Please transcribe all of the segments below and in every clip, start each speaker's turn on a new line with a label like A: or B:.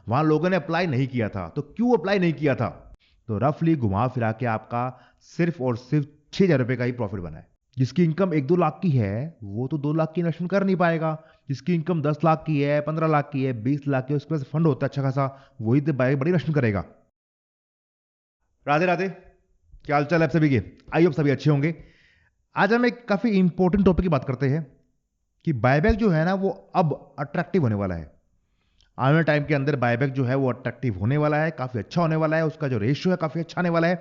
A: वहां लोगों ने अप्लाई नहीं किया था। तो क्यों अप्लाई नहीं किया था? तो रफली घुमा फिरा के आपका सिर्फ और सिर्फ 6,000 रुपए का ही प्रॉफिट बना है। जिसकी इनकम 1-2 लाख की है वो तो 2 लाख की इन्वेस्टमेंट कर नहीं पाएगा। जिसकी इनकम 10 लाख की है, 15 लाख की है, 20 लाख की है, उसके पास फंड होता है अच्छा खासा, वही तो बड़ी इन्वेस्टमेंट करेगा। राधे राधे, क्या हाल चाल है आप सभी के? आई होप सभी अच्छे होंगे। आज हम एक काफी इंपॉर्टेंट टॉपिक की बात करते हैं कि बायबैक जो है ना वो अब अट्रैक्टिव होने वाला है। आने वाले टाइम के अंदर बायबैक जो है वो अट्रैक्टिव होने वाला है, काफी अच्छा होने वाला है, उसका जो रेशियो है काफी अच्छा आने वाला है।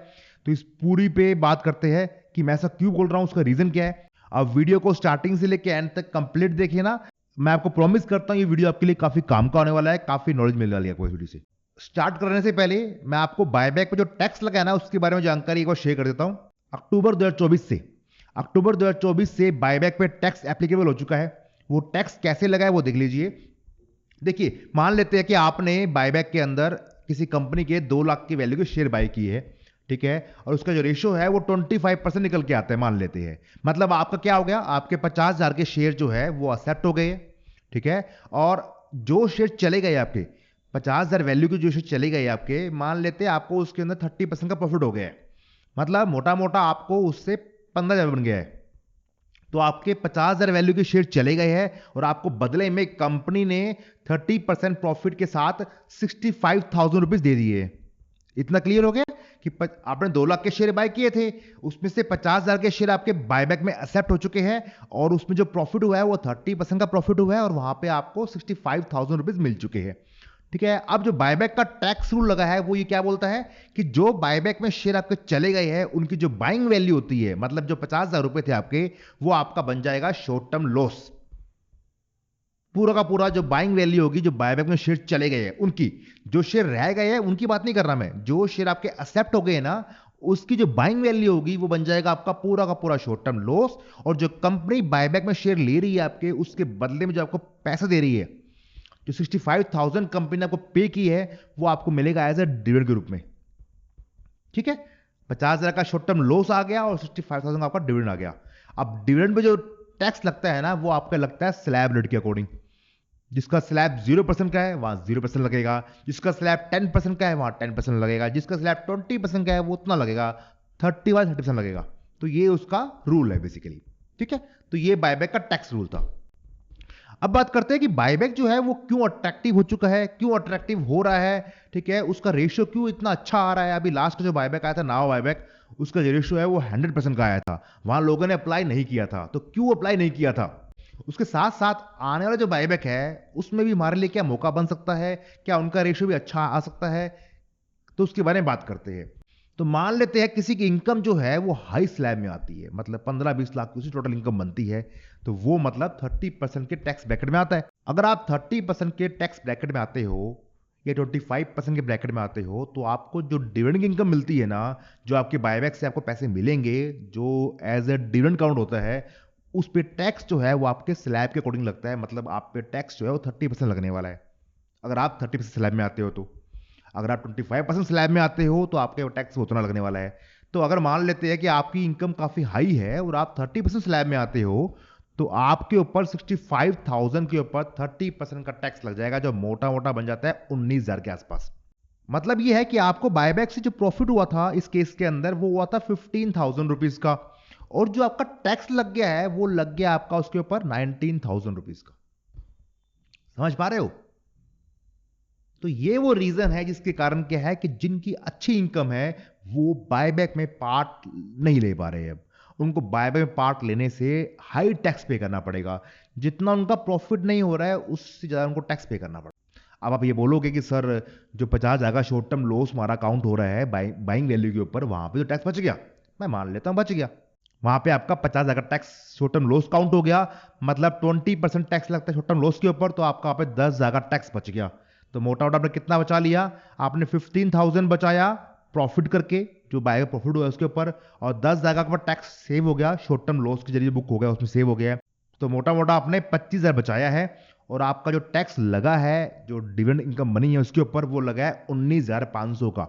A: तो इस पूरी पे बात करते हैं कि मैं ऐसा क्यों बोल रहा हूं, उसका रीजन क्या है। अब वीडियो को स्टार्टिंग से लेकर एंड तक कंप्लीट देखिए ना। मैं आपको प्रॉमिस करता हूं ये वीडियो आपके लिए काफी काम का होने वाला है, काफी नॉलेज मिलने वाली है आपको इस वीडियो से। स्टार्ट करने से पहले मैं आपको बायबैक पे जो टैक्स लगा है ना उसके बारे में जानकारी एक बार शेयर कर देता हूं। अक्टूबर 2024 से बायबैक पे टैक्स एप्लीकेबल हो चुका है। वो टैक्स कैसे लगा है वो देख लीजिए। देखिए, मान लेते हैं कि आपने बायबैक के अंदर किसी कंपनी के 2 लाख की वैल्यू के शेयर बाय किए है, ठीक है, और उसका जो रेशियो है वो 25% निकल के आता है, मान लेते हैं। मतलब आपका क्या हो गया, आपके 50,000 के शेयर जो है वो एक्सेप्ट हो गए, ठीक है। और जो शेयर चले गए आपके 50,000 वैल्यू के, जो शेयर चले गए आपके, मान लेते हैं आपको उसके अंदर 30% का प्रॉफिट हो गया है। मतलब मोटा मोटा आपको उससे 15,000 बन गया है। तो आपके 50,000 वैल्यू के शेयर चले गए हैं और आपको बदले में कंपनी ने 30% प्रॉफिट के साथ 65,000 रुपीज दे दिए। इतना क्लियर हो गया कि आपने 2 लाख के शेयर बाय किए थे, उसमें से 50,000 के शेयर आपके बायबैक में एक्सेप्ट हो चुके हैं और उसमें जो प्रॉफिट हुआ है वो 30% का प्रॉफिट हुआ है और वहां पे आपको 65,000 रुपीज मिल चुके हैं, ठीक है। अब जो बायबैक का टैक्स रूल लगा है वो ये क्या बोलता है कि जो बायबैक में शेयर आपके चले गए हैं उनकी जो बाइंग वैल्यू होती है, मतलब जो 50,000 रुपए थे आपके, वो आपका बन जाएगा शॉर्ट टर्म लॉस। पूरा का पूरा जो बाइंग वैल्यू होगी, जो बायबैक में शेयर चले गए हैं उनकी, जो शेयर रह गए हैं उनकी बात नहीं कर रहा मैं, जो शेयर आपके एक्सेप्ट हो गए ना उसकी जो बाइंग वैल्यू होगी वो बन जाएगा आपका पूरा का पूरा शॉर्ट टर्म लॉस। और जो कंपनी बायबैक में शेयर ले रही है आपके, उसके बदले में जो आपको पैसा दे रही है, जो 65,000 कंपनी ने आपको पे की है, वो आपको मिलेगा एज अ डिविडेंड के रूप में, ठीक है। 50,000 का शॉर्ट टर्म लॉस आ गया और 65,000 का आपका डिविडेंड आ गया। अब डिविडेंड पे जो टैक्स लगता है ना वो आपका लगता है स्लैब रेट के अकॉर्डिंग। जिसका स्लैब 0% का है वहां 0% लगेगा, जिसका स्लैब 10% का है वहां 10% लगेगा, जिसका स्लैब 20% का है वो उतना लगेगा, 30% लगेगा। तो ये उसका रूल है बेसिकली, ठीक है। तो ये बायबैक का टैक्स रूल था। अब बात करते हैं कि बायबैक जो है वो क्यों अट्रैक्टिव हो चुका है, क्यों अट्रैक्टिव हो रहा है, ठीक है, उसका रेशियो क्यों इतना अच्छा आ रहा है। अभी लास्ट जो बायबैक आया था, नाउ बायबैक, उसका जो रेशियो है वो 100% का आया था। वहां लोगों ने अप्लाई नहीं किया था। तो क्यों अप्लाई नहीं किया था? उसके साथ साथ आने वाला जो बायबैक है उसमें भी हमारे लिए क्या मौका बन सकता है, क्या उनका रेशियो भी अच्छा आ सकता है, तो उसके बारे में बात करते हैं। तो मान लेते हैं किसी की इनकम जो है वो हाई स्लैब में आती है, मतलब 15-20 लाख की उसकी टोटल इनकम बनती है, तो वो मतलब 30% के टैक्स ब्रैकेट में आता है। अगर आप 30% के टैक्स ब्रैकेट में आते हो या 25% के ब्रैकेट में आते हो, तो आपको जो डिविडेंड इनकम मिलती है ना, जो आपके बायबैक से आपको पैसे मिलेंगे, जो एज ए डिविडेंड काउंट होता है, उस पे टैक्स जो है वो आपके स्लैब के अकॉर्डिंग लगता है। मतलब आप पे टैक्स जो है वो 30% लगने वाला है अगर आप 30% स्लैब में आते हो। तो अगर आप 25% स्लैब में आते हो तो आपके टैक्स उतना लगने वाला है। तो अगर मान लेते हैं कि आपकी इनकम काफी हाई है और आप 30% स्लैब में आते हो, तो आपके ऊपर 65,000 के ऊपर 30% का टैक्स लग जाएगा, जो मोटा मोटा बन जाता है 19,000 के आसपास। मतलब यह है कि आपको बायबैक से जो प्रॉफिट हुआ था इस केस के अंदर वो हुआ था 15,000 रुपीज का, और जो आपका टैक्स लग गया है वो लग गया आपका उसके ऊपर 19,000 रुपीज का। समझ पा रहे हो? तो ये वो रीजन है जिसके कारण क्या है कि जिनकी अच्छी इनकम है वो बायबैक में पार्ट नहीं ले पा रहे हैं। अब उनको बायबैक में पार्ट लेने से हाई टैक्स पे करना पड़ेगा। जितना उनका प्रॉफिट नहीं हो रहा है उससे ज्यादा उनको टैक्स पे करना पड़ेगा। अब आप ये बोलोगे कि सर जो 50,000 का शॉर्ट टर्म लॉस हमारा काउंट हो रहा है बाइंग वैल्यू के ऊपर, वहां पे तो टैक्स बच गया। मैं मान लेता हूं बच गया। वहां पे आपका 50,000 का tax short term loss count हो गया, मतलब 20% टैक्स लगता है शॉर्ट टर्म लॉस के ऊपर, तो आपका पे 10,000 का टैक्स बच गया। तो मोटा मोटा आपने कितना बचा लिया? आपने 15,000 बचाया प्रॉफिट करके, जो बाय प्रॉफिट हुआ उसके ऊपर, और 10,000 का टैक्स सेव हो गया, शॉर्ट टर्म लॉस के जरिए बुक हो गया, उसमें सेव हो गया। तो मोटा मोटा आपने 25,000 बचाया है, और आपका जो टैक्स लगा है, जो डिविडेंड इनकम बनी है उसके ऊपर, वो लगा है 19,500 का।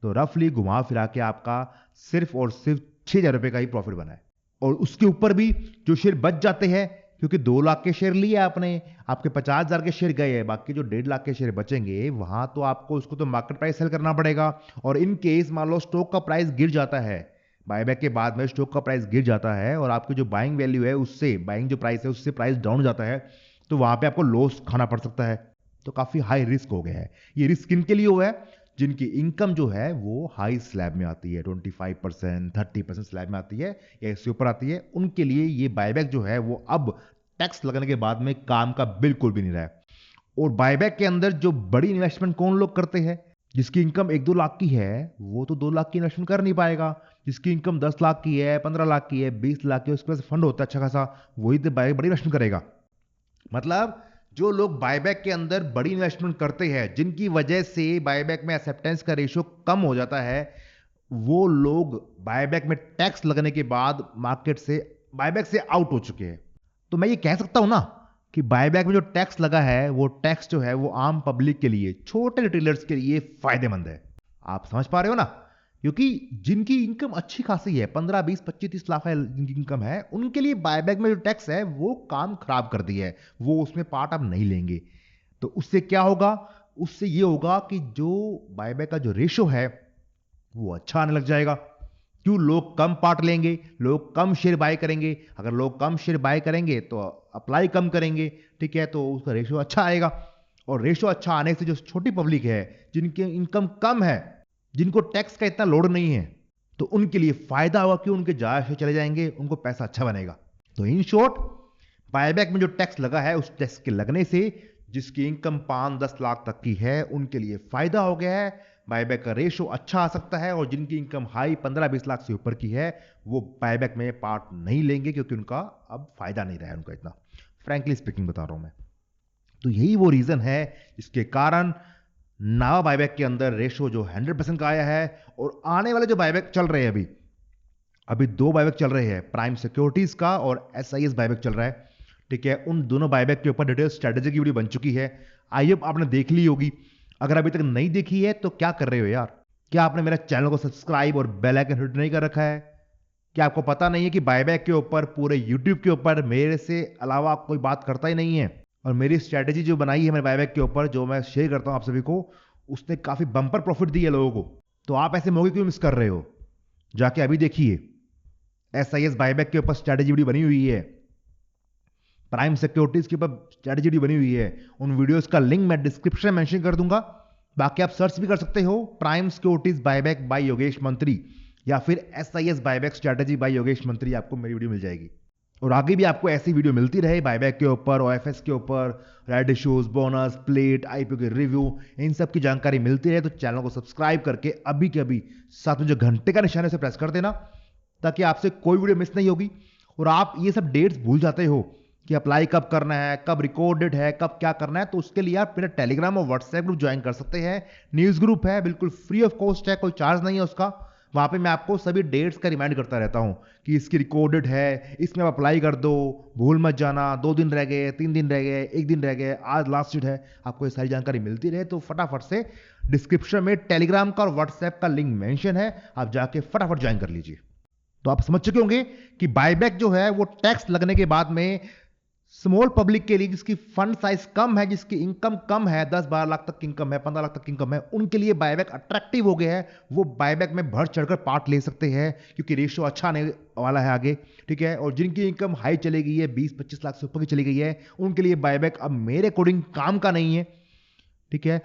A: तो रफली घुमा फिरा के आपका सिर्फ और सिर्फ 6,000 रुपए का ही प्रॉफिट बना है। और उसके ऊपर भी जो शेयर बच जाते हैं, क्योंकि 2 लाख के शेयर लिए आपने, आपके 50,000 के शेयर गए हैं, बाकी जो 1.5 लाख के शेयर बचेंगे वहां तो आपको उसको तो मार्केट प्राइस सेल करना पड़ेगा। और इन केस मान लो स्टॉक का प्राइस गिर जाता है, बायबैक के बाद में स्टॉक का प्राइस गिर जाता है और आपकी जो बाइंग वैल्यू है उससे, बाइंग जो प्राइस है उससे प्राइस डाउन जाता है, तो वहां पे आपको लॉस खाना पड़ सकता है। तो काफी हाई रिस्क हो गया है। ये रिस्क किन के लिए हुआ है? जिनकी इनकम जो है वो हाई स्लैब में आती है, 25%, 30% स्लैब में आती है या इससे ऊपर आती है, उनके लिए ये बायबैक जो है वो अब टैक्स लगने के बाद में काम का बिल्कुल भी नहीं रहा है। और बायबैक के अंदर जो बड़ी इन्वेस्टमेंट कौन लोग करते हैं? जिसकी इनकम 1-2 लाख की है वो तो 2 लाख की इन्वेस्टमेंट कर नहीं पाएगा। जिसकी इनकम 10 लाख की है, 15 लाख की है, 20 लाख की है, उसके पास फंड होता है अच्छा खासा, वही तो बड़ी इन्वेस्टमेंट करेगा। मतलब जो लोग बायबैक के अंदर बड़ी इन्वेस्टमेंट करते हैं, जिनकी वजह से बायबैक में एक्सेप्टेंस का रेशियो कम हो जाता है, वो लोग बायबैक में टैक्स लगने के बाद मार्केट से, बायबैक से आउट हो चुके हैं। तो मैं ये कह सकता हूं ना कि बायबैक में जो टैक्स लगा है वो टैक्स जो है वो आम पब्लिक के लिए, छोटे रिटेलर्स के लिए फायदेमंद है। आप समझ पा रहे हो ना? क्योंकि जिनकी इनकम अच्छी खासी है, 15, 20, 25, 30 लाख है जिनकी इनकम है, उनके लिए बायबैक में जो टैक्स है वो काम खराब कर दिया है, वो उसमें पार्ट आप नहीं लेंगे। तो उससे क्या होगा? उससे ये होगा कि जो बायबैक का जो रेशो है वो अच्छा आने लग जाएगा। क्यों? लोग कम पार्ट लेंगे, लोग कम शेयर बाय करेंगे। अगर लोग कम शेयर बाय करेंगे तो अप्लाई कम करेंगे, ठीक है, तो उसका रेशो अच्छा आएगा। और रेशो अच्छा आने से जो छोटी पब्लिक है, जिनकी इनकम कम है, जिनको टैक्स का इतना लोड नहीं है, तो उनके लिए फायदा होगा कि उनके ज्यादा शेयर चले जाएंगे, उनको पैसा अच्छा बनेगा। तो इन शॉर्ट, बायबैक में जो टैक्स लगा है उस टैक्स के लगने से जिसकी इनकम 5-10 लाख तक की है उनके लिए फायदा हो गया है। बायबैक का रेशो अच्छा आ सकता है और जिनकी इनकम हाई 15-20 लाख से ऊपर की है वो बायबैक में पार्ट नहीं लेंगे, क्योंकि उनका अब फायदा नहीं रहा है उनका इतना। फ्रैंकली स्पीकिंग बता रहा हूं मैं। तो यही वो रीजन है जिसके कारण नावा बायबैक के अंदर रेशो जो 100% का आया है। और आने वाले जो बायबैक चल रहे हैं, अभी अभी 2 बायबैक चल रहे हैं, प्राइम सिक्योरिटीज का और एसआईएस बायबैक चल रहा है, ठीक है। उन दोनों बायबैक के ऊपर डिटेल स्ट्रेटेजी की वीडियो बन चुकी है, आई होप आपने देख ली होगी। अगर अभी तक नहीं देखी है तो क्या कर रहे हो यार? क्या आपने मेरा चैनल को सब्सक्राइब और बेल आइकन हिट नहीं कर रखा है? क्या आपको पता नहीं है कि बायबैक के ऊपर पूरे यूट्यूब के ऊपर मेरे से अलावा कोई बात करता ही नहीं है? और मेरी स्ट्रेटेजी जो बनाई है मेरे बायबैक के ऊपर, जो मैं शेयर करता हूं आप सभी को, उसने काफी बम्पर प्रॉफिट दी है लोगों को। तो आप ऐसे मौके क्यों मिस कर रहे हो? जाके अभी देखिए, एसआईएस बायबैक के ऊपर स्ट्रेटेजी वीडियो बनी हुई है, प्राइम सिक्योरिटीज के ऊपर स्ट्रेटेजी वीडियो बनी हुई है। उन वीडियोस का लिंक मैं डिस्क्रिप्शन में मेंशन कर दूंगा। बाकी आप सर्च भी कर सकते हो, prime securities buyback by Yogesh Mantri, या फिर SIS buyback strategy by Yogesh Mantri, आपको मेरी वीडियो मिल जाएगी। और आगे भी आपको ऐसी वीडियो मिलती रहे बायबैक के ऊपर, ओएफएस के ऊपर, right issues, bonus, plate, IPO के रिव्यू, इन सब की जानकारी मिलती रहे, तो चैनल को सब्सक्राइब करके अभी के अभी साथ में जो घंटे का निशान है उसे प्रेस कर देना, ताकि आपसे कोई वीडियो मिस नहीं होगी। और आप ये सब डेट्स भूल जाते हो कि अप्लाई कब करना है, कब रिकॉर्डेड है, कब क्या करना है, तो उसके लिए आप मेरा टेलीग्राम और व्हाट्सएप ग्रुप ज्वाइन कर सकते हैं। न्यूज़ ग्रुप है, बिल्कुल फ्री ऑफ कॉस्ट है, कोई चार्ज नहीं है उसका। वहां पे मैं आपको सभी डेट्स का रिमाइंड करता रहता हूं कि इसकी रिकॉर्डेड है, इसमें आप अप्लाई कर दो, भूल मत जाना। 2 दिन रह गए, 3 दिन रह गए, 1 दिन रह गए, आज लास्ट डेट है, आपको ये सारी जानकारी मिलती रहे। तो फटाफट से डिस्क्रिप्शन में टेलीग्राम का और व्हाट्सएप का लिंक मेंशन है, आप जाके फटाफट ज्वाइन कर लीजिए। तो आप समझ चुके होंगे कि बायबैक जो है वो टैक्स लगने के बाद में स्मॉल पब्लिक के लिए, जिसकी फंड साइज कम है, जिसकी इनकम कम है, 10-12 लाख तक की इनकम है, 15 लाख तक की इनकम है, उनके लिए बायबैक अट्रैक्टिव हो गया है। वो बायबैक में बढ़ चढ़कर पार्ट ले सकते हैं, क्योंकि रेशियो अच्छा आने वाला है आगे, ठीक है। और जिनकी इनकम हाई चली गई है, 20-25 लाख से ऊपर की चली गई है, उनके लिए बायबैक अब मेरे अकॉर्डिंग काम का नहीं है, ठीक है।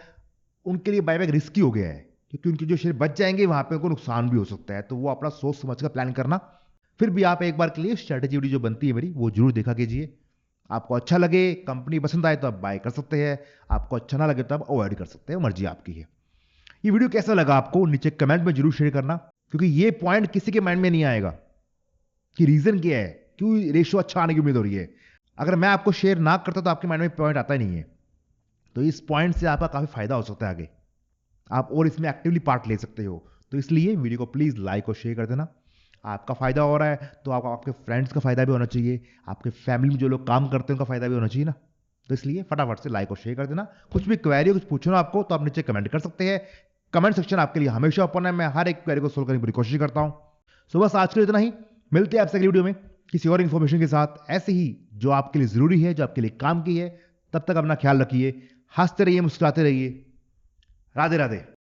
A: उनके लिए बायबैक रिस्की हो गया है, क्योंकि उनके जो शेयर बच जाएंगे वहां पे उनको नुकसान भी हो सकता है। तो वो अपना सोच समझ कर प्लान करना। फिर भी आप एक बार के लिए स्ट्रेटेजी वीडियो जो बनती है मेरी, वो जरूर देखा कीजिए। आपको अच्छा लगे, कंपनी पसंद आए तो आप बाय कर सकते हैं, आपको अच्छा ना लगे तो आप अवॉइड कर सकते हैं, मर्जी आपकी है। ये वीडियो कैसा लगा आपको नीचे कमेंट में जरूर शेयर करना, क्योंकि ये पॉइंट किसी के माइंड में नहीं आएगा कि रीजन क्या है, क्यों रेशियो अच्छा आने की उम्मीद हो रही है। अगर मैं आपको शेयर ना करता तो आपके माइंड में पॉइंट आता ही नहीं है। तो इस पॉइंट से आपका काफी फायदा हो सकता है आगे, आप और इसमें एक्टिवली पार्ट ले सकते हो। तो इसलिए वीडियो को प्लीज लाइक और शेयर कर देना। आपका फायदा हो रहा है तो आपके फ्रेंड्स का फायदा भी होना चाहिए, आपके फैमिली में जो लोग काम करते हैं उनका फायदा भी होना चाहिए ना। तो इसलिए फटाफट से लाइक और शेयर कर देना। कुछ भी क्वेरी, कुछ पूछना आपको तो आप नीचे कमेंट कर सकते हैं। कमेंट सेक्शन आपके लिए हमेशा ओपन है, मैं हर एक क्वेरी को सोल्व करने की पूरी कोशिश करता हूं। सो बस आज के लिए इतना ही, मिलते हैं आपसे अगली वीडियो में। किसी और इंफॉर्मेशन के साथ, ऐसे ही जो आपके लिए जरूरी है, जो आपके लिए काम की है। तब तक अपना ख्याल रखिए, हंसते रहिए, मुस्कुराते रहिए। राधे राधे।